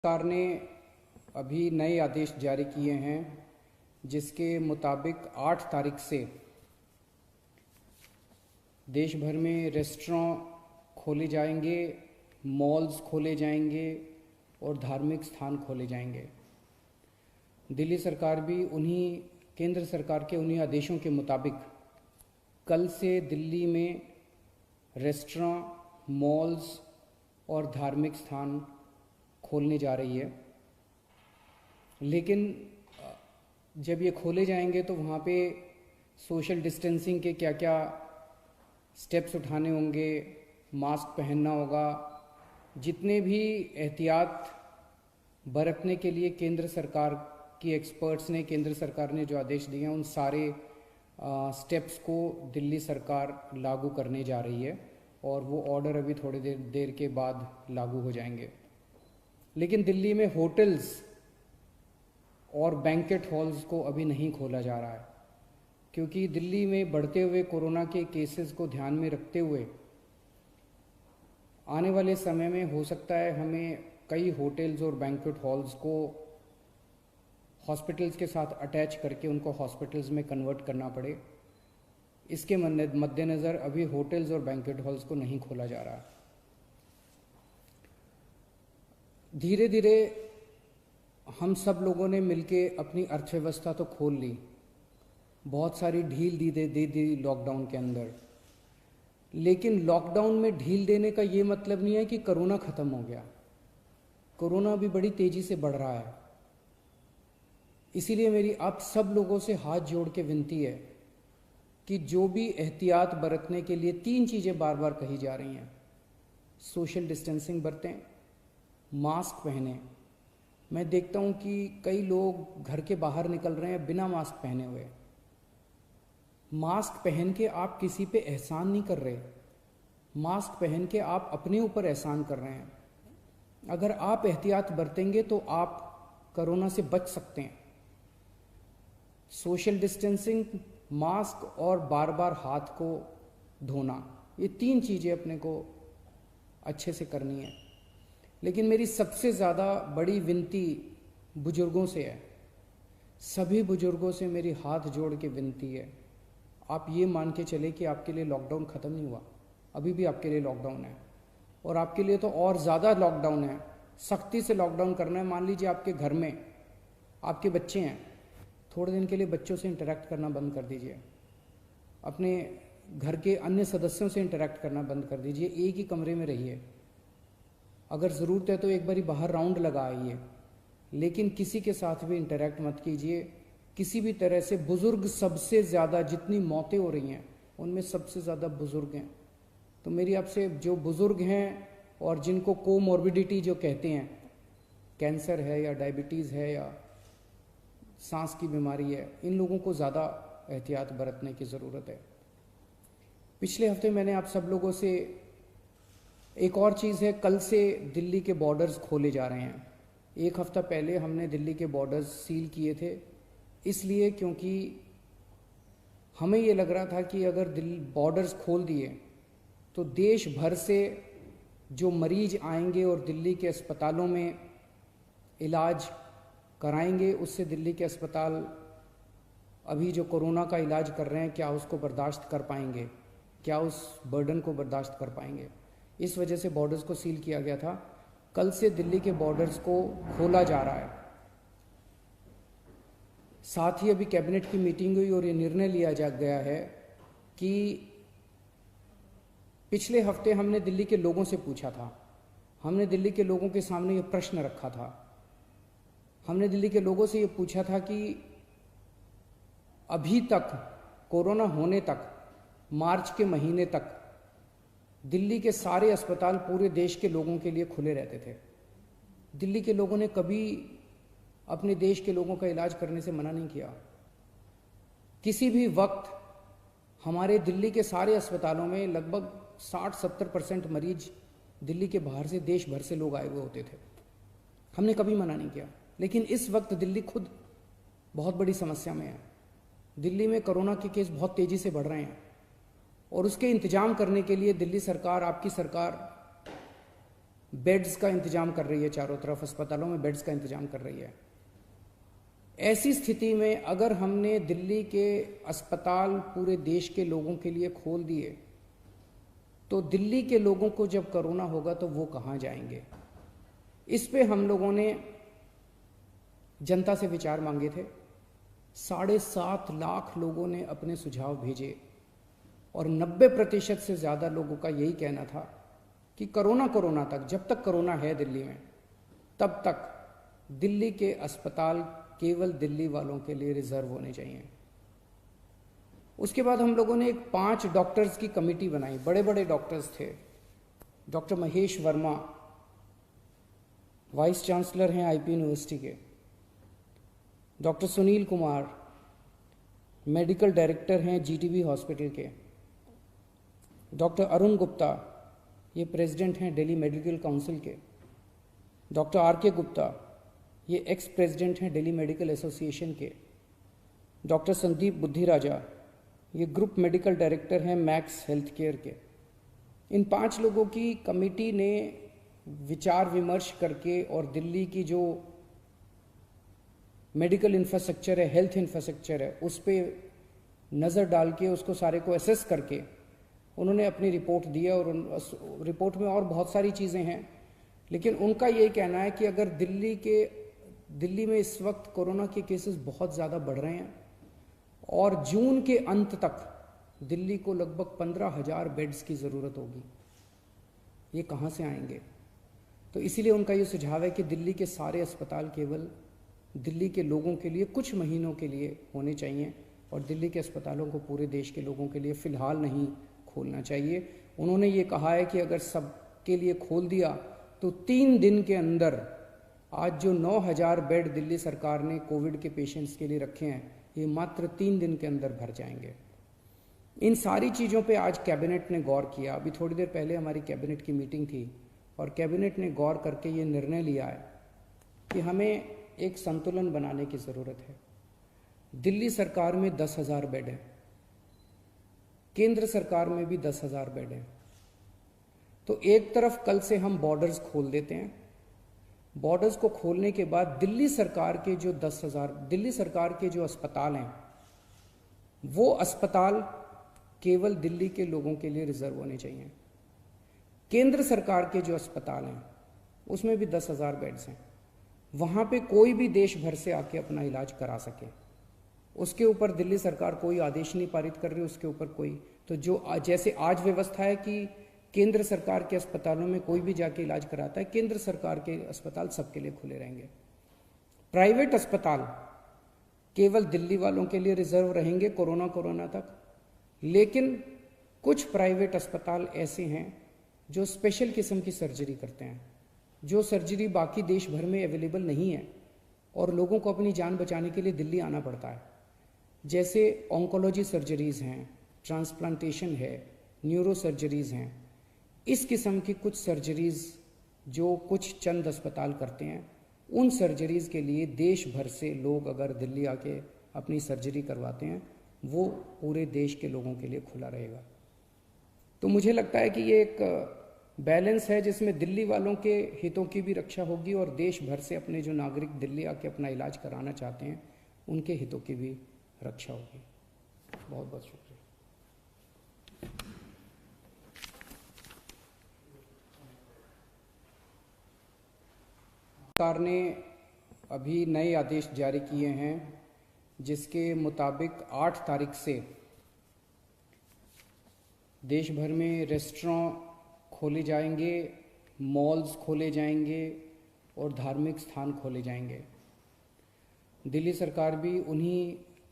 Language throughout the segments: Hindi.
सरकार ने अभी नए आदेश जारी किए हैं जिसके मुताबिक 8 तारीख से देश भर में रेस्टोरेंट खोले जाएंगे, मॉल्स खोले जाएंगे और धार्मिक स्थान खोले जाएंगे। दिल्ली सरकार भी केंद्र सरकार के उन्हीं आदेशों के मुताबिक कल से दिल्ली में रेस्टोरेंट, मॉल्स और धार्मिक स्थान खोलने जा रही है। लेकिन जब ये खोले जाएंगे तो वहाँ पे सोशल डिस्टेंसिंग के क्या क्या स्टेप्स उठाने होंगे, मास्क पहनना होगा, जितने भी एहतियात बरतने के लिए केंद्र सरकार की एक्सपर्ट्स ने, केंद्र सरकार ने जो आदेश दिए हैं उन सारे स्टेप्स को दिल्ली सरकार लागू करने जा रही है और वो ऑर्डर अभी थोड़ी देर के बाद लागू हो जाएंगे। लेकिन दिल्ली में होटल्स और बैंकेट हॉल्स को अभी नहीं खोला जा रहा है क्योंकि दिल्ली में बढ़ते हुए कोरोना के केसेस को ध्यान में रखते हुए आने वाले समय में हो सकता है हमें कई होटल्स और बैंकेट हॉल्स को हॉस्पिटल्स के साथ अटैच करके उनको हॉस्पिटल्स में कन्वर्ट करना पड़े। इसके मद्देनज़र अभी होटल्स और बैंकेट हॉल्स को नहीं खोला जा रहा। धीरे धीरे हम सब लोगों ने मिलके अपनी अर्थव्यवस्था तो खोल ली, बहुत सारी ढील दे दी लॉकडाउन के अंदर। लेकिन लॉकडाउन में ढील देने का ये मतलब नहीं है कि कोरोना ख़त्म हो गया। कोरोना भी बड़ी तेज़ी से बढ़ रहा है। इसीलिए मेरी आप सब लोगों से हाथ जोड़ के विनती है कि जो भी एहतियात बरतने के लिए 3 चीज़ें बार बार कही जा रही हैं, सोशल डिस्टेंसिंग बरतें, मास्क पहने। मैं देखता हूँ कि कई लोग घर के बाहर निकल रहे हैं बिना मास्क पहने हुए। मास्क पहन के आप किसी पे एहसान नहीं कर रहे, मास्क पहन के आप अपने ऊपर एहसान कर रहे हैं। अगर आप एहतियात बरतेंगे तो आप कोरोना से बच सकते हैं। सोशल डिस्टेंसिंग, मास्क और बार बार हाथ को धोना, ये 3 चीज़ें अपने को अच्छे से करनी है। लेकिन मेरी सबसे ज़्यादा बड़ी विनती बुजुर्गों से है। सभी बुजुर्गों से मेरी हाथ जोड़ के विनती है, आप ये मान के चले कि आपके लिए लॉकडाउन ख़त्म नहीं हुआ, अभी भी आपके लिए लॉकडाउन है और आपके लिए तो और ज़्यादा लॉकडाउन है। सख्ती से लॉकडाउन करना है। मान लीजिए आपके घर में आपके बच्चे हैं, थोड़े दिन के लिए बच्चों से इंटरेक्ट करना बंद कर दीजिए, अपने घर के अन्य सदस्यों से इंटरेक्ट करना बंद कर दीजिए, एक ही कमरे में रहिए। अगर ज़रूरत है तो एक बारी बाहर राउंड लगा आइए, लेकिन किसी के साथ भी इंटरेक्ट मत कीजिए किसी भी तरह से। बुज़ुर्ग सबसे ज़्यादा, जितनी मौतें हो रही हैं उनमें सबसे ज़्यादा बुज़ुर्ग हैं। तो मेरी आपसे, जो बुज़ुर्ग हैं और जिनको कोमॉर्बिडिटी जो कहते हैं, कैंसर है या डायबिटीज़ है या सांस की बीमारी है, इन लोगों को ज़्यादा एहतियात बरतने की ज़रूरत है। पिछले हफ्ते मैंने आप सब लोगों से एक और चीज़ है, कल से दिल्ली के बॉर्डर्स खोले जा रहे हैं। 1 हफ्ता पहले हमने दिल्ली के बॉर्डर्स सील किए थे, इसलिए क्योंकि हमें ये लग रहा था कि अगर बॉर्डर्स खोल दिए तो देश भर से जो मरीज आएंगे और दिल्ली के अस्पतालों में इलाज कराएंगे, उससे दिल्ली के अस्पताल अभी जो कोरोना का इलाज कर रहे हैं, क्या उसको बर्दाश्त कर पाएंगे, क्या उस बर्डन को बर्दाश्त कर पाएंगे। इस वजह से बॉर्डर्स को सील किया गया था। कल से दिल्ली के बॉर्डर्स को खोला जा रहा है। साथ ही अभी कैबिनेट की मीटिंग हुई और ये निर्णय लिया जा गया है कि पिछले हफ्ते हमने दिल्ली के लोगों से पूछा था, हमने दिल्ली के लोगों के सामने ये प्रश्न रखा था, हमने दिल्ली के लोगों से ये पूछा था कि अभी तक, कोरोना होने तक, मार्च के महीने तक दिल्ली के सारे अस्पताल पूरे देश के लोगों के लिए खुले रहते थे। दिल्ली के लोगों ने कभी अपने देश के लोगों का इलाज करने से मना नहीं किया। किसी भी वक्त हमारे दिल्ली के सारे अस्पतालों में लगभग 60-70% मरीज दिल्ली के बाहर से, देश भर से लोग आए हुए होते थे। हमने कभी मना नहीं किया। लेकिन इस वक्त दिल्ली खुद बहुत बड़ी समस्या में है। दिल्ली में कोरोना के केस बहुत तेज़ी से बढ़ रहे हैं। और उसके इंतजाम करने के लिए दिल्ली सरकार, आपकी सरकार बेड्स का इंतजाम कर रही है, चारों तरफ अस्पतालों में बेड्स का इंतजाम कर रही है। ऐसी स्थिति में अगर हमने दिल्ली के अस्पताल पूरे देश के लोगों के लिए खोल दिए, तो दिल्ली के लोगों को जब कोरोना होगा तो वो कहाँ जाएंगे? इस पे हम लोगों ने जनता से विचार मांगे थे। 7.5 लाख लोगों ने अपने सुझाव भेजे और 90% से ज़्यादा लोगों का यही कहना था कि कोरोना तक, जब तक कोरोना है दिल्ली में, तब तक दिल्ली के अस्पताल केवल दिल्ली वालों के लिए रिजर्व होने चाहिए। उसके बाद हम लोगों ने एक 5 डॉक्टर्स की कमेटी बनाई, बड़े बड़े डॉक्टर्स थे। Doctor Mahesh Verma vice chancellor हैं आईपी यूनिवर्सिटी के, doctor Sunil Kumar medical director हैं जीटीबी हॉस्पिटल के, डॉक्टर अरुण गुप्ता ये प्रेसिडेंट हैं दिल्ली मेडिकल काउंसिल के, डॉक्टर आरके गुप्ता ये एक्स प्रेसिडेंट हैं दिल्ली मेडिकल एसोसिएशन के, डॉक्टर संदीप बुद्धिराजा ये ग्रुप मेडिकल डायरेक्टर हैं मैक्स हेल्थ केयर के। इन 5 लोगों की कमेटी ने विचार विमर्श करके और दिल्ली की जो मेडिकल इंफ्रास्ट्रक्चर है, हेल्थ इंफ्रास्ट्रक्चर है, उस पर नज़र डाल के उसको सारे को एसेस करके उन्होंने अपनी रिपोर्ट दी है। और रिपोर्ट में और बहुत सारी चीज़ें हैं, लेकिन उनका यही कहना है कि अगर दिल्ली में इस वक्त कोरोना के केसेस बहुत ज़्यादा बढ़ रहे हैं और जून के अंत तक दिल्ली को लगभग 15,000 बेड्स की ज़रूरत होगी। ये कहाँ से आएंगे? तो इसीलिए उनका ये सुझाव है कि दिल्ली के सारे अस्पताल केवल दिल्ली के लोगों के लिए कुछ महीनों के लिए होने चाहिए और दिल्ली के अस्पतालों को पूरे देश के लोगों के लिए फ़िलहाल नहीं खोलना चाहिए। उन्होंने ये कहा है कि अगर सबके लिए खोल दिया तो 3 दिन के अंदर आज जो 9,000 बेड दिल्ली सरकार ने कोविड के पेशेंट्स के लिए रखे हैं, ये मात्र 3 दिन के अंदर भर जाएंगे। इन सारी चीज़ों पे आज कैबिनेट ने गौर किया। अभी थोड़ी देर पहले हमारी कैबिनेट की मीटिंग थी और कैबिनेट ने गौर करके ये निर्णय लिया है कि हमें एक संतुलन बनाने की ज़रूरत है। दिल्ली सरकार में 10,000 बेड हैं, केंद्र सरकार में भी 10,000 बेड हैं। तो एक तरफ कल से हम बॉर्डर्स खोल देते हैं। बॉर्डर्स को खोलने के बाद दिल्ली सरकार के जो 10,000 दिल्ली सरकार के जो अस्पताल हैं, वो अस्पताल केवल दिल्ली के लोगों के लिए रिजर्व होने चाहिए। केंद्र सरकार के जो अस्पताल हैं उसमें भी 10,000 बेड्स हैं, वहाँ पे कोई भी देश भर से आके अपना इलाज करा सके। उसके ऊपर दिल्ली सरकार कोई आदेश नहीं पारित कर रही, उसके ऊपर कोई तो जो जैसे आज व्यवस्था है कि केंद्र सरकार के अस्पतालों में कोई भी जाके इलाज कराता है, केंद्र सरकार के अस्पताल सबके लिए खुले रहेंगे। प्राइवेट अस्पताल केवल दिल्ली वालों के लिए रिजर्व रहेंगे कोरोना तक। लेकिन कुछ प्राइवेट अस्पताल ऐसे हैं जो स्पेशल किस्म की सर्जरी करते हैं, जो सर्जरी बाकी देश भर में अवेलेबल नहीं है और लोगों को अपनी जान बचाने के लिए दिल्ली आना पड़ता है। जैसे ऑन्कोलॉजी सर्जरीज़ हैं, ट्रांसप्लांटेशन है, न्यूरो सर्जरीज़ हैं। इस किस्म की कुछ सर्जरीज़ जो कुछ चंद अस्पताल करते हैं, उन सर्जरीज़ के लिए देश भर से लोग अगर दिल्ली आके अपनी सर्जरी करवाते हैं, वो पूरे देश के लोगों के लिए खुला रहेगा। तो मुझे लगता है कि ये एक बैलेंस है जिसमें दिल्ली वालों के हितों की भी रक्षा होगी और देश भर से अपने जो नागरिक दिल्ली आके अपना इलाज कराना चाहते हैं उनके हितों की भी रक्षा होगी। बहुत बहुत शुक्रिया। सरकार ने अभी नए आदेश जारी किए हैं जिसके मुताबिक 8 तारीख से देश भर में रेस्टोरेंट खोले जाएंगे, मॉल्स खोले जाएंगे और धार्मिक स्थान खोले जाएंगे। दिल्ली सरकार भी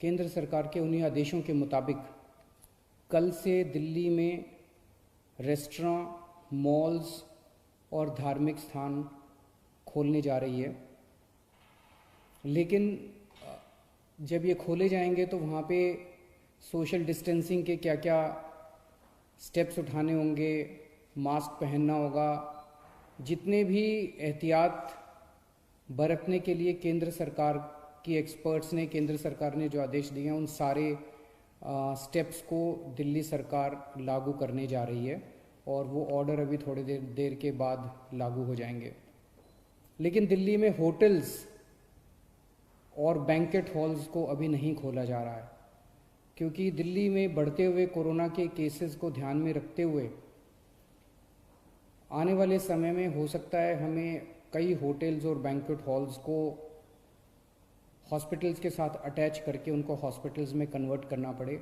केंद्र सरकार के उन्हीं आदेशों के मुताबिक कल से दिल्ली में रेस्टोरेंट, मॉल्स और धार्मिक स्थान खोलने जा रही है। लेकिन जब ये खोले जाएंगे तो वहाँ पे सोशल डिस्टेंसिंग के क्या क्या स्टेप्स उठाने होंगे, मास्क पहनना होगा, जितने भी एहतियात बरतने के लिए केंद्र सरकार की एक्सपर्ट्स ने, केंद्र सरकार ने जो आदेश दिए हैं, उन सारे स्टेप्स को दिल्ली सरकार लागू करने जा रही है और वो ऑर्डर अभी थोड़ी देर के बाद लागू हो जाएंगे। लेकिन दिल्ली में होटल्स और बैंकेट हॉल्स को अभी नहीं खोला जा रहा है, क्योंकि दिल्ली में बढ़ते हुए कोरोना के केसेस को ध्यान में रखते हुए आने वाले समय में हो सकता है हमें कई होटल्स और बैंक्वेट हॉल्स को हॉस्पिटल्स के साथ अटैच करके उनको हॉस्पिटल्स में कन्वर्ट करना पड़े।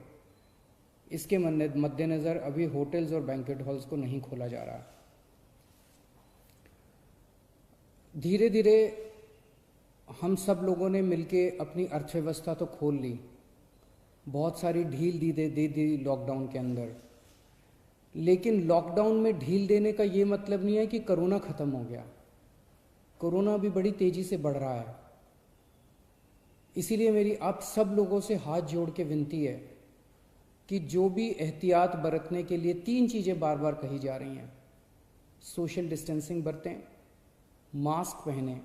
इसके मद्देनज़र अभी होटल्स और बैंक्वेट हॉल्स को नहीं खोला जा रहा। धीरे धीरे हम सब लोगों ने मिलके अपनी अर्थव्यवस्था तो खोल ली, बहुत सारी ढील दे दी लॉकडाउन के अंदर। लेकिन लॉकडाउन में ढील देने का ये मतलब नहीं है कि कोरोना ख़त्म हो गया। कोरोना अभी बड़ी तेज़ी से बढ़ रहा है। इसीलिए मेरी आप सब लोगों से हाथ जोड़ के विनती है कि जो भी एहतियात बरतने के लिए 3 चीज़ें बार बार कही जा रही हैं, सोशल डिस्टेंसिंग बरतें, मास्क पहने।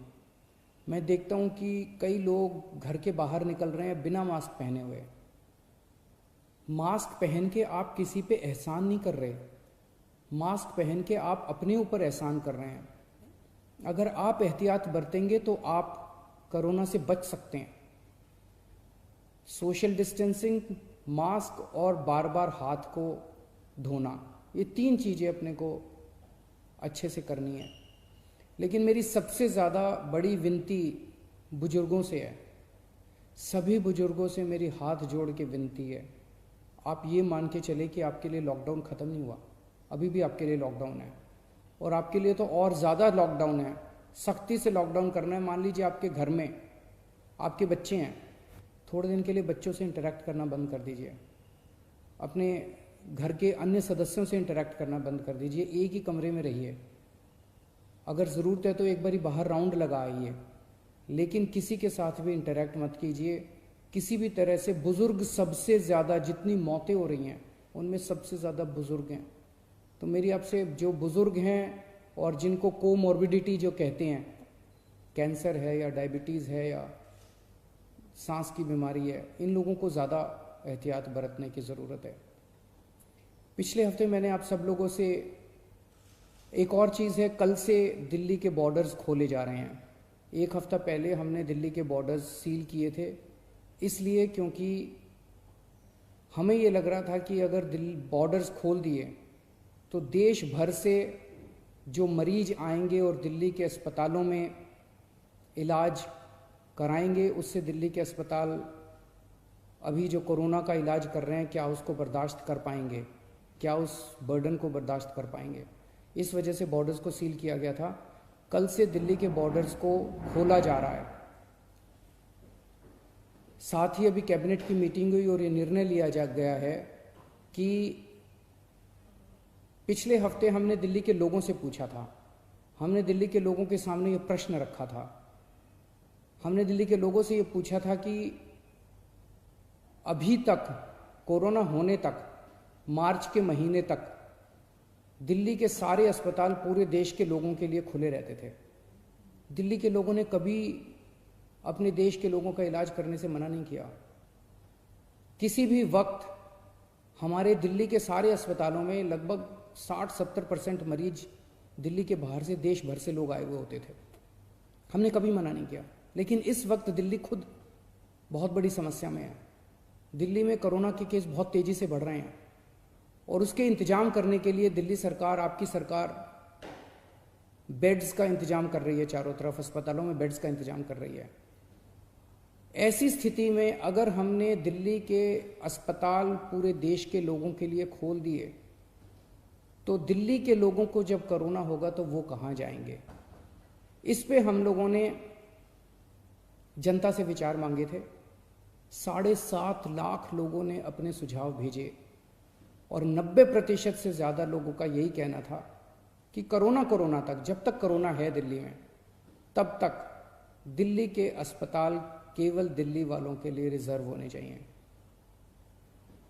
मैं देखता हूँ कि कई लोग घर के बाहर निकल रहे हैं बिना मास्क पहने हुए। मास्क पहन के आप किसी पे एहसान नहीं कर रहे, मास्क पहन के आप अपने ऊपर एहसान कर रहे हैं। अगर आप एहतियात बरतेंगे तो आप कोरोना से बच सकते हैं। सोशल डिस्टेंसिंग, मास्क और बार बार हाथ को धोना, ये 3 चीज़ें अपने को अच्छे से करनी है। लेकिन मेरी सबसे ज़्यादा बड़ी विनती बुजुर्गों से है। सभी बुजुर्गों से मेरी हाथ जोड़ के विनती है, आप ये मान के चले कि आपके लिए लॉकडाउन ख़त्म नहीं हुआ, अभी भी आपके लिए लॉकडाउन है, और आपके लिए तो और ज़्यादा लॉकडाउन है। सख्ती से लॉकडाउन करना है। मान लीजिए आपके घर में आपके बच्चे हैं, थोड़े दिन के लिए बच्चों से इंटरेक्ट करना बंद कर दीजिए, अपने घर के अन्य सदस्यों से इंटरेक्ट करना बंद कर दीजिए, एक ही कमरे में रहिए। अगर ज़रूरत है तो एक बारी बाहर राउंड लगा आइए, लेकिन किसी के साथ भी इंटरेक्ट मत कीजिए किसी भी तरह से। बुज़ुर्ग सबसे ज़्यादा, जितनी मौतें हो रही हैं उनमें सबसे ज़्यादा बुज़ुर्ग हैं। तो मेरी आपसे, जो बुज़ुर्ग हैं और जिनको कोमॉर्बिडिटी जो कहते हैं, कैंसर है या डायबिटीज़ है या सांस की बीमारी है, इन लोगों को ज़्यादा एहतियात बरतने की ज़रूरत है। पिछले हफ्ते मैंने आप सब लोगों से एक और चीज़ है, कल से दिल्ली के बॉर्डर्स खोले जा रहे हैं। 1 हफ्ता पहले हमने दिल्ली के बॉर्डर्स सील किए थे, इसलिए क्योंकि हमें ये लग रहा था कि अगर बॉर्डर्स खोल दिए तो देश भर से जो मरीज आएंगे और दिल्ली के अस्पतालों में इलाज कराएंगे, उससे दिल्ली के अस्पताल अभी जो कोरोना का इलाज कर रहे हैं, क्या उसको बर्दाश्त कर पाएंगे, क्या उस बर्डन को बर्दाश्त कर पाएंगे। इस वजह से बॉर्डर्स को सील किया गया था। कल से दिल्ली के बॉर्डर्स को खोला जा रहा है। साथ ही अभी कैबिनेट की मीटिंग हुई और ये निर्णय लिया जा गया है कि पिछले हफ्ते हमने दिल्ली के लोगों से पूछा था, हमने दिल्ली के लोगों के सामने ये प्रश्न रखा था, हमने दिल्ली के लोगों से ये पूछा था कि अभी तक कोरोना होने तक, मार्च के महीने तक दिल्ली के सारे अस्पताल पूरे देश के लोगों के लिए खुले रहते थे। दिल्ली के लोगों ने कभी अपने देश के लोगों का इलाज करने से मना नहीं किया। किसी भी वक्त हमारे दिल्ली के सारे अस्पतालों में लगभग 60-70% मरीज दिल्ली के बाहर से, देश भर से लोग आए हुए होते थे। हमने कभी मना नहीं किया। लेकिन इस वक्त दिल्ली खुद बहुत बड़ी समस्या में है। दिल्ली में कोरोना के केस बहुत तेज़ी से बढ़ रहे हैं और उसके इंतजाम करने के लिए दिल्ली सरकार, आपकी सरकार, बेड्स का इंतजाम कर रही है। चारों तरफ अस्पतालों में बेड्स का इंतजाम कर रही है। ऐसी स्थिति में अगर हमने दिल्ली के अस्पताल पूरे देश के लोगों के लिए खोल दिए तो दिल्ली के लोगों को जब कोरोना होगा तो वो कहाँ जाएंगे। इस पे हम लोगों ने जनता से विचार मांगे थे। 7.5 लाख लोगों ने अपने सुझाव भेजे और 90% से ज़्यादा लोगों का यही कहना था कि कोरोना तक, जब तक कोरोना है दिल्ली में, तब तक दिल्ली के अस्पताल केवल दिल्ली वालों के लिए रिजर्व होने चाहिए।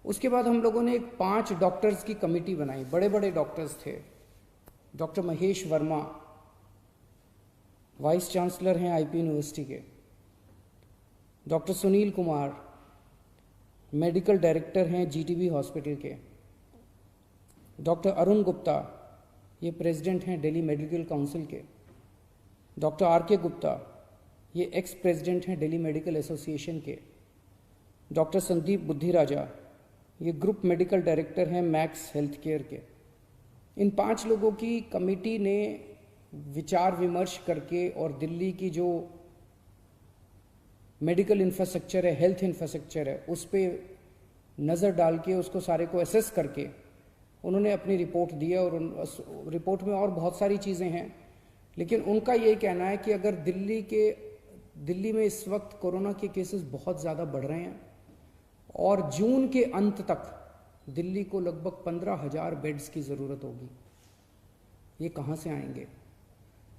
उसके बाद हम लोगों ने एक 5 डॉक्टर्स की कमेटी बनाई। बड़े बड़े डॉक्टर्स थे। Doctor Mahesh Verma vice chancellor हैं आईपी यूनिवर्सिटी के, doctor Sunil Kumar medical director हैं जीटीबी हॉस्पिटल के, डॉक्टर अरुण गुप्ता ये प्रेसिडेंट हैं दिल्ली मेडिकल काउंसिल के। Doctor R.K. गुप्ता, ये एक्स प्रेसिडेंट हैं दिल्ली मेडिकल एसोसिएशन के। डॉक्टर संदीप बुद्धिराजा, ये ग्रुप मेडिकल डायरेक्टर हैं मैक्स हेल्थ केयर के। इन 5 लोगों की कमेटी ने विचार विमर्श करके और दिल्ली की जो मेडिकल इंफ्रास्ट्रक्चर है, हेल्थ इंफ्रास्ट्रक्चर है, उस पर नज़र डाल के उसको सारे को एसेस करके उन्होंने अपनी रिपोर्ट दी है। और उस रिपोर्ट में और बहुत सारी चीज़ें हैं, लेकिन उनका ये कहना है कि अगर दिल्ली में इस वक्त कोरोना के केसेस बहुत ज़्यादा बढ़ रहे हैं और जून के अंत तक दिल्ली को लगभग 15,000 बेड्स की ज़रूरत होगी। ये कहाँ से आएंगे?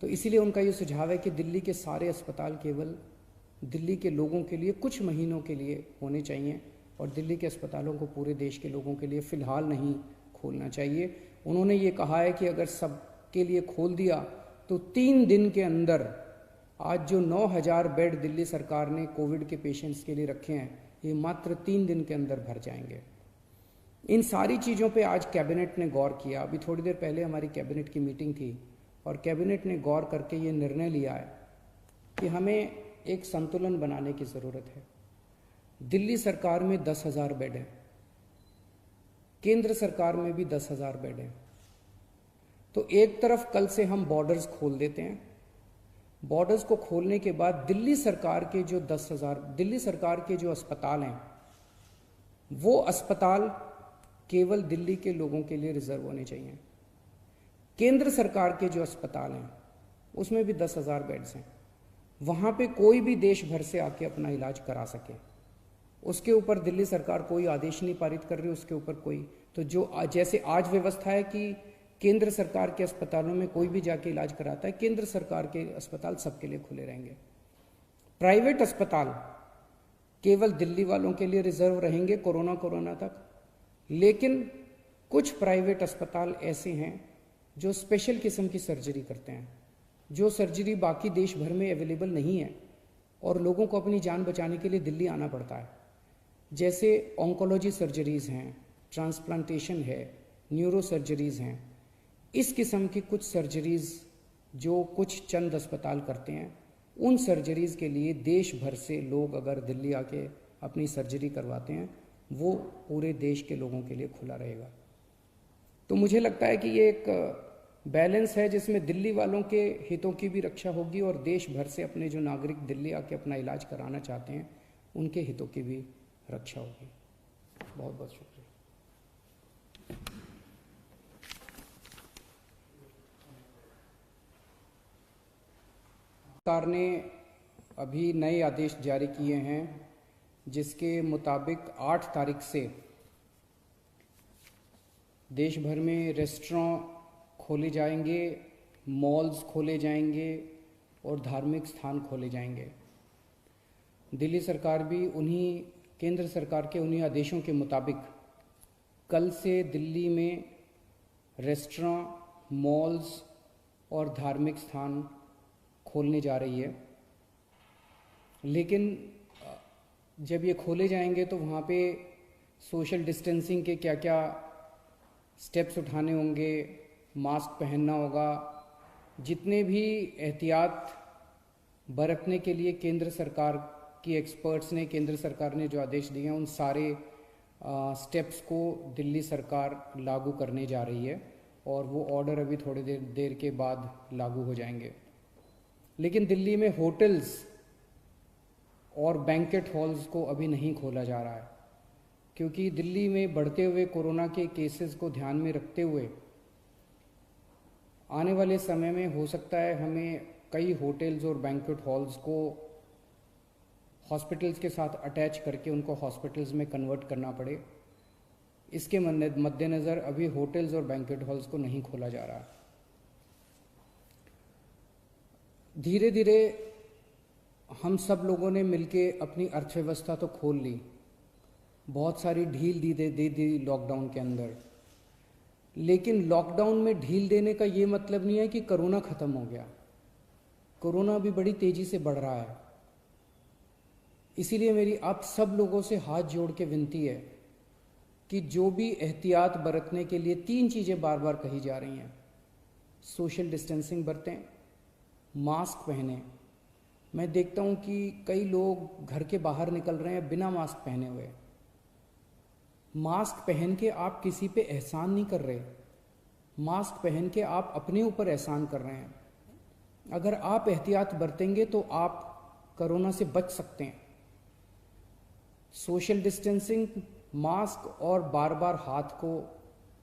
तो इसीलिए उनका ये सुझाव है कि दिल्ली के सारे अस्पताल केवल दिल्ली के लोगों के लिए कुछ महीनों के लिए होने चाहिए और दिल्ली के अस्पतालों को पूरे देश के लोगों के लिए फ़िलहाल नहीं खोलना चाहिए। उन्होंने ये कहा है कि अगर सबके लिए खोल दिया तो 3 दिन के अंदर आज जो 9,000 बेड दिल्ली सरकार ने कोविड के पेशेंट्स के लिए रखे हैं, ये मात्र 3 दिन के अंदर भर जाएंगे। इन सारी चीज़ों पे आज कैबिनेट ने गौर किया। अभी थोड़ी देर पहले हमारी कैबिनेट की मीटिंग थी और कैबिनेट ने गौर करके ये निर्णय लिया है कि हमें एक संतुलन बनाने की ज़रूरत है। दिल्ली सरकार में 10,000 बेड है, केंद्र सरकार में भी 10,000 बेड है। तो एक तरफ कल से हम बॉर्डर्स खोल देते हैं। बॉर्डर्स को खोलने के बाद दिल्ली सरकार के जो 10,000 दिल्ली सरकार के जो अस्पताल हैं, वो अस्पताल केवल दिल्ली के लोगों के लिए रिजर्व होने चाहिए। केंद्र सरकार के जो अस्पताल हैं उसमें भी 10,000 बेड्स हैं, वहाँ पे कोई भी देश भर से आके अपना इलाज करा सके। उसके ऊपर दिल्ली सरकार कोई आदेश नहीं पारित कर रही, उसके ऊपर कोई तो जो जैसे आज व्यवस्था है कि केंद्र सरकार के अस्पतालों में कोई भी जाके इलाज कराता है, केंद्र सरकार के अस्पताल सबके लिए खुले रहेंगे। प्राइवेट अस्पताल केवल दिल्ली वालों के लिए रिजर्व रहेंगे कोरोना तक। लेकिन कुछ प्राइवेट अस्पताल ऐसे हैं जो स्पेशल किस्म की सर्जरी करते हैं, जो सर्जरी बाकी देश भर में अवेलेबल नहीं है और लोगों को अपनी जान बचाने के लिए दिल्ली आना पड़ता है। जैसे ऑन्कोलॉजी सर्जरीज़ हैं, ट्रांसप्लांटेशन है, न्यूरो सर्जरीज़ हैं। इस किस्म की कुछ सर्जरीज़ जो कुछ चंद अस्पताल करते हैं, उन सर्जरीज़ के लिए देश भर से लोग अगर दिल्ली आके अपनी सर्जरी करवाते हैं, वो पूरे देश के लोगों के लिए खुला रहेगा। तो मुझे लगता है कि ये एक बैलेंस है जिसमें दिल्ली वालों के हितों की भी रक्षा होगी और देश भर से अपने जो नागरिक दिल्ली आके अपना इलाज कराना चाहते हैं उनके हितों की भी रक्षा होगी। बहुत बहुत शुक्रिया। सरकार ने अभी नए आदेश जारी किए हैं जिसके मुताबिक 8 तारीख से देश भर में रेस्टोरेंट खोले जाएंगे, मॉल्स खोले जाएंगे और धार्मिक स्थान खोले जाएंगे। दिल्ली सरकार भी केंद्र सरकार के उन्हीं आदेशों के मुताबिक कल से दिल्ली में रेस्टोरेंट, मॉल्स और धार्मिक स्थान खोलने जा रही है। लेकिन जब ये खोले जाएंगे तो वहाँ पे सोशल डिस्टेंसिंग के क्या क्या स्टेप्स उठाने होंगे, मास्क पहनना होगा, जितने भी एहतियात बरतने के लिए केंद्र सरकार की एक्सपर्ट्स ने, केंद्र सरकार ने जो आदेश दिए हैं, उन सारे स्टेप्स को दिल्ली सरकार लागू करने जा रही है और वो ऑर्डर अभी थोड़ी देर के बाद लागू हो जाएंगे। लेकिन दिल्ली में होटल्स और बैंकेट हॉल्स को अभी नहीं खोला जा रहा है क्योंकि दिल्ली में बढ़ते हुए कोरोना के केसेस को ध्यान में रखते हुए आने वाले समय में हो सकता है हमें कई होटल्स और बैंकेट हॉल्स को हॉस्पिटल्स के साथ अटैच करके उनको हॉस्पिटल्स में कन्वर्ट करना पड़े। इसके मद्देनज़र अभी होटल्स और बैंकेट हॉल्स को नहीं खोला जा रहा। धीरे धीरे हम सब लोगों ने मिलके अपनी अर्थव्यवस्था तो खोल ली, बहुत सारी ढील दे दी लॉकडाउन के अंदर। लेकिन लॉकडाउन में ढील देने का ये मतलब नहीं है कि कोरोना ख़त्म हो गया। कोरोना भी बड़ी तेज़ी से बढ़ रहा है। इसीलिए मेरी आप सब लोगों से हाथ जोड़ के विनती है कि जो भी एहतियात बरतने के लिए 3 चीज़ें बार बार कही जा रही हैं। सोशल डिस्टेंसिंग बरतें, मास्क पहने। मैं देखता हूँ कि कई लोग घर के बाहर निकल रहे हैं बिना मास्क पहने हुए। मास्क पहन के आप किसी पे एहसान नहीं कर रहे, मास्क पहन के आप अपने ऊपर एहसान कर रहे हैं। अगर आप एहतियात बरतेंगे तो आप कोरोना से बच सकते हैं। सोशल डिस्टेंसिंग, मास्क और बार बार हाथ को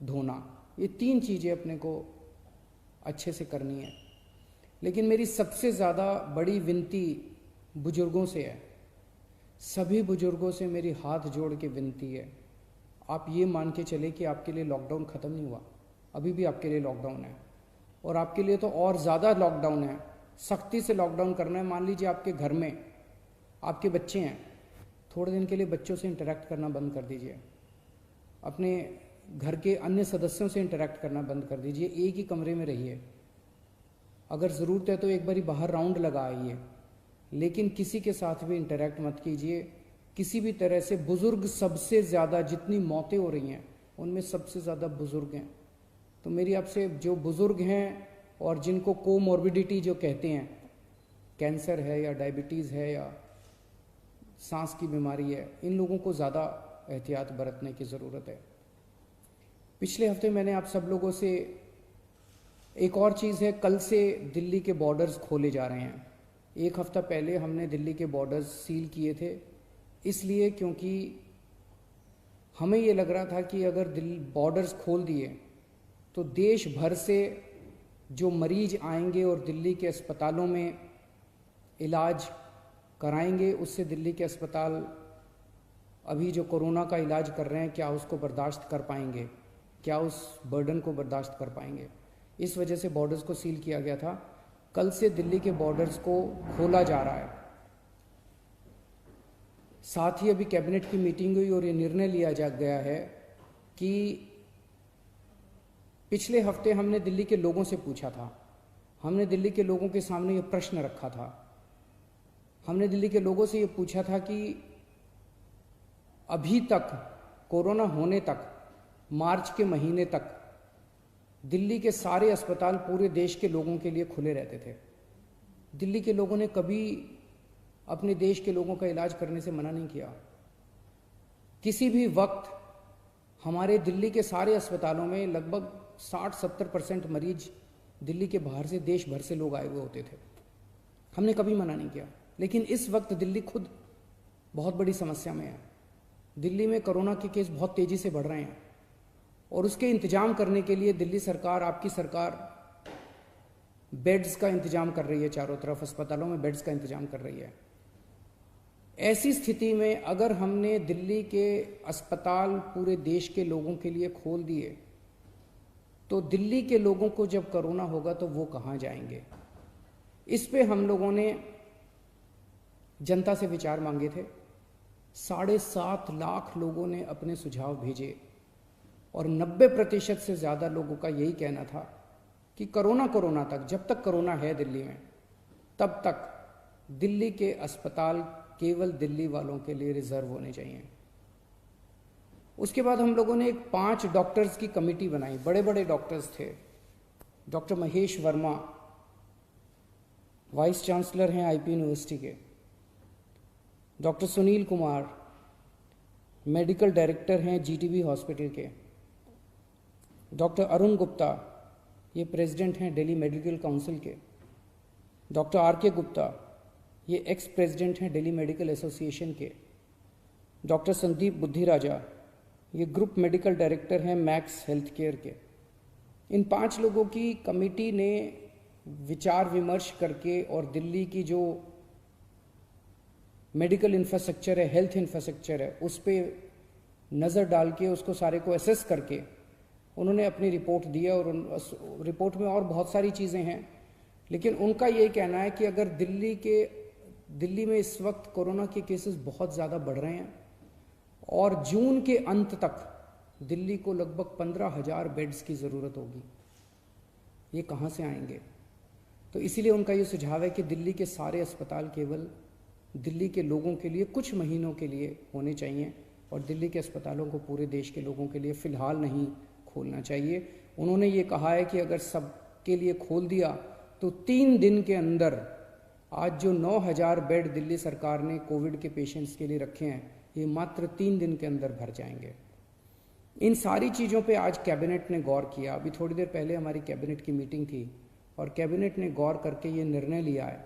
धोना, ये 3 चीज़ें अपने को अच्छे से करनी है। लेकिन मेरी सबसे ज़्यादा बड़ी विनती बुजुर्गों से है। सभी बुजुर्गों से मेरी हाथ जोड़ के विनती है, आप ये मान के चले कि आपके लिए लॉकडाउन ख़त्म नहीं हुआ, अभी भी आपके लिए लॉकडाउन है, और आपके लिए तो और ज़्यादा लॉकडाउन है। सख्ती से लॉकडाउन करना है। मान लीजिए आपके घर में आपके बच्चे हैं, थोड़े दिन के लिए बच्चों से इंटरेक्ट करना बंद कर दीजिए, अपने घर के अन्य सदस्यों से इंटरेक्ट करना बंद कर दीजिए, एक ही कमरे में रहिए। अगर ज़रूरत है तो एक बारी बाहर राउंड लगा आइए, लेकिन किसी के साथ भी इंटरेक्ट मत कीजिए किसी भी तरह से। बुज़ुर्ग सबसे ज़्यादा, जितनी मौतें हो रही हैं उनमें सबसे ज़्यादा बुज़ुर्ग हैं। तो मेरी आपसे, जो बुज़ुर्ग हैं और जिनको कोमॉर्बिडिटी जो कहते हैं, कैंसर है या डायबिटीज़ है या सांस की बीमारी है, इन लोगों को ज़्यादा एहतियात बरतने की ज़रूरत है। पिछले हफ्ते मैंने आप सब लोगों से एक और चीज़ है, कल से दिल्ली के बॉर्डर्स खोले जा रहे हैं। एक हफ्ता पहले हमने दिल्ली के बॉर्डर्स सील किए थे, इसलिए क्योंकि हमें ये लग रहा था कि अगर बॉर्डर्स खोल दिए तो देश भर से जो मरीज आएंगे और दिल्ली के अस्पतालों में इलाज कराएंगे, उससे दिल्ली के अस्पताल अभी जो कोरोना का इलाज कर रहे हैं, क्या उसको बर्दाश्त कर पाएंगे, क्या उस बर्डन को बर्दाश्त कर पाएंगे। इस वजह से बॉर्डर्स को सील किया गया था। कल से दिल्ली के बॉर्डर्स को खोला जा रहा है। साथ ही अभी कैबिनेट की मीटिंग हुई और ये निर्णय लिया जा गया है कि पिछले हफ्ते हमने दिल्ली के लोगों से पूछा था, हमने दिल्ली के लोगों के सामने ये प्रश्न रखा था, हमने दिल्ली के लोगों से ये पूछा था कि अभी तक कोरोना होने तक, मार्च के महीने तक दिल्ली के सारे अस्पताल पूरे देश के लोगों के लिए खुले रहते थे। दिल्ली के लोगों ने कभी अपने देश के लोगों का इलाज करने से मना नहीं किया। किसी भी वक्त हमारे दिल्ली के सारे अस्पतालों में लगभग 60-70% मरीज दिल्ली के बाहर से, देश भर से लोग आए हुए होते थे। हमने कभी मना नहीं किया। लेकिन इस वक्त दिल्ली खुद बहुत बड़ी समस्या में है। दिल्ली में कोरोना के केस बहुत तेजी से बढ़ रहे हैं और उसके इंतजाम करने के लिए दिल्ली सरकार, आपकी सरकार, बेड्स का इंतजाम कर रही है। चारों तरफ अस्पतालों में बेड्स का इंतजाम कर रही है। ऐसी स्थिति में अगर हमने दिल्ली के अस्पताल पूरे देश के लोगों के लिए खोल दिए तो दिल्ली के लोगों को जब कोरोना होगा तो वो कहाँ जाएंगे। इस पे हम लोगों ने जनता से विचार मांगे थे। 7.5 लाख लोगों ने अपने सुझाव भेजे और 90% से ज़्यादा लोगों का यही कहना था कि कोरोना तक, जब तक कोरोना है दिल्ली में, तब तक दिल्ली के अस्पताल केवल दिल्ली वालों के लिए रिजर्व होने चाहिए। उसके बाद हम लोगों ने एक 5 डॉक्टर्स की कमेटी बनाई। बड़े बड़े डॉक्टर्स थे। Doctor Mahesh Verma vice chancellor हैं आईपी यूनिवर्सिटी के, doctor Sunil Kumar medical director हैं जीटीबी हॉस्पिटल के, डॉक्टर अरुण गुप्ता ये प्रेसिडेंट हैं दिल्ली मेडिकल काउंसिल के, डॉक्टर आर.के. गुप्ता ये एक्स प्रेसिडेंट हैं दिल्ली मेडिकल एसोसिएशन के, डॉक्टर संदीप बुद्धिराजा ये ग्रुप मेडिकल डायरेक्टर हैं मैक्स हेल्थ केयर के। इन 5 लोगों की कमेटी ने विचार विमर्श करके और दिल्ली की जो मेडिकल इंफ्रास्ट्रक्चर है, हेल्थ इंफ्रास्ट्रक्चर है, उस पर नज़र डाल के उसको सारे को एसेस करके उन्होंने अपनी रिपोर्ट दी है। और रिपोर्ट में और बहुत सारी चीज़ें हैं, लेकिन उनका यही कहना है कि अगर दिल्ली में इस वक्त कोरोना के केसेस बहुत ज़्यादा बढ़ रहे हैं और जून के अंत तक दिल्ली को लगभग 15,000 बेड्स की ज़रूरत होगी। ये कहाँ से आएंगे? तो इसीलिए उनका ये सुझाव है कि दिल्ली के सारे अस्पताल केवल दिल्ली के लोगों के लिए कुछ महीनों के लिए होने चाहिए और दिल्ली के अस्पतालों को पूरे देश के लोगों के लिए फ़िलहाल नहीं खोलना चाहिए। उन्होंने ये कहा है कि अगर सब के लिए खोल दिया तो 3 दिन के अंदर आज जो 9,000 बेड दिल्ली सरकार ने कोविड के पेशेंट्स के लिए रखे हैं, ये मात्र 3 दिन के अंदर भर जाएंगे। इन सारी चीज़ों पे आज कैबिनेट ने गौर किया। अभी थोड़ी देर पहले हमारी कैबिनेट की मीटिंग थी और कैबिनेट ने गौर करके ये निर्णय लिया है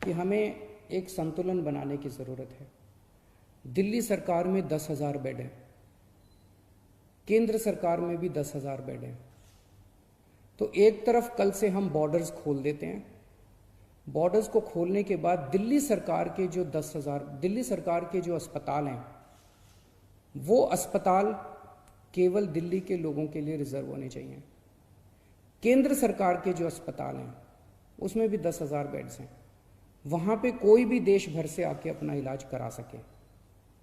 कि हमें एक संतुलन बनाने की ज़रूरत है। दिल्ली सरकार में 10,000 बेड हैं, केंद्र सरकार में भी 10,000 बेड हैं। तो एक तरफ कल से हम बॉर्डर्स खोल देते हैं। बॉर्डर्स को खोलने के बाद दिल्ली सरकार के जो 10,000 दिल्ली सरकार के जो अस्पताल हैं, वो अस्पताल केवल दिल्ली के लोगों के लिए रिजर्व होने चाहिए। केंद्र सरकार के जो अस्पताल हैं उसमें भी 10,000 बेड्स हैं, वहाँ पे कोई भी देश भर से आके अपना इलाज करा सके।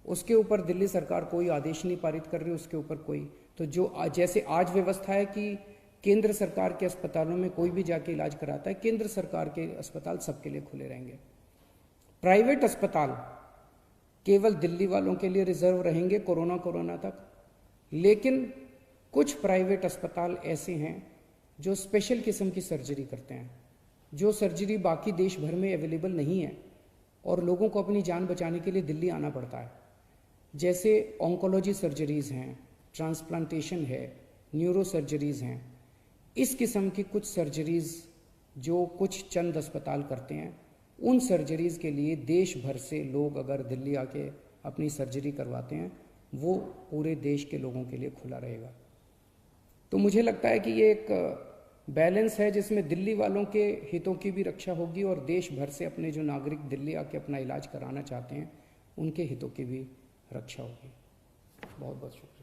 उसके ऊपर दिल्ली सरकार कोई आदेश नहीं पारित कर रही, उसके ऊपर कोई तो जो जैसे आज व्यवस्था है कि केंद्र सरकार के अस्पतालों में कोई भी जाके इलाज कराता है, केंद्र सरकार के अस्पताल सबके लिए खुले रहेंगे। प्राइवेट अस्पताल केवल दिल्ली वालों के लिए रिजर्व रहेंगे कोरोना तक। लेकिन कुछ प्राइवेट अस्पताल ऐसे हैं जो स्पेशल किस्म की सर्जरी करते हैं, जो सर्जरी बाकी देश भर में अवेलेबल नहीं है और लोगों को अपनी जान बचाने के लिए दिल्ली आना पड़ता है। जैसे ऑन्कोलॉजी सर्जरीज हैं, ट्रांसप्लांटेशन है, न्यूरो सर्जरीज हैं। इस किस्म की कुछ सर्जरीज जो कुछ चंद अस्पताल करते हैं, उन सर्जरीज के लिए देश भर से लोग अगर दिल्ली आके अपनी सर्जरी करवाते हैं, वो पूरे देश के लोगों के लिए खुला रहेगा। तो मुझे लगता है कि ये एक बैलेंस है जिसमें दिल्ली वालों के हितों की भी रक्षा होगी और देश भर से अपने जो नागरिक दिल्ली आके अपना इलाज कराना चाहते हैं, उनके हितों की भी रक्षा होगी। बहुत बहुत शुक्रिया।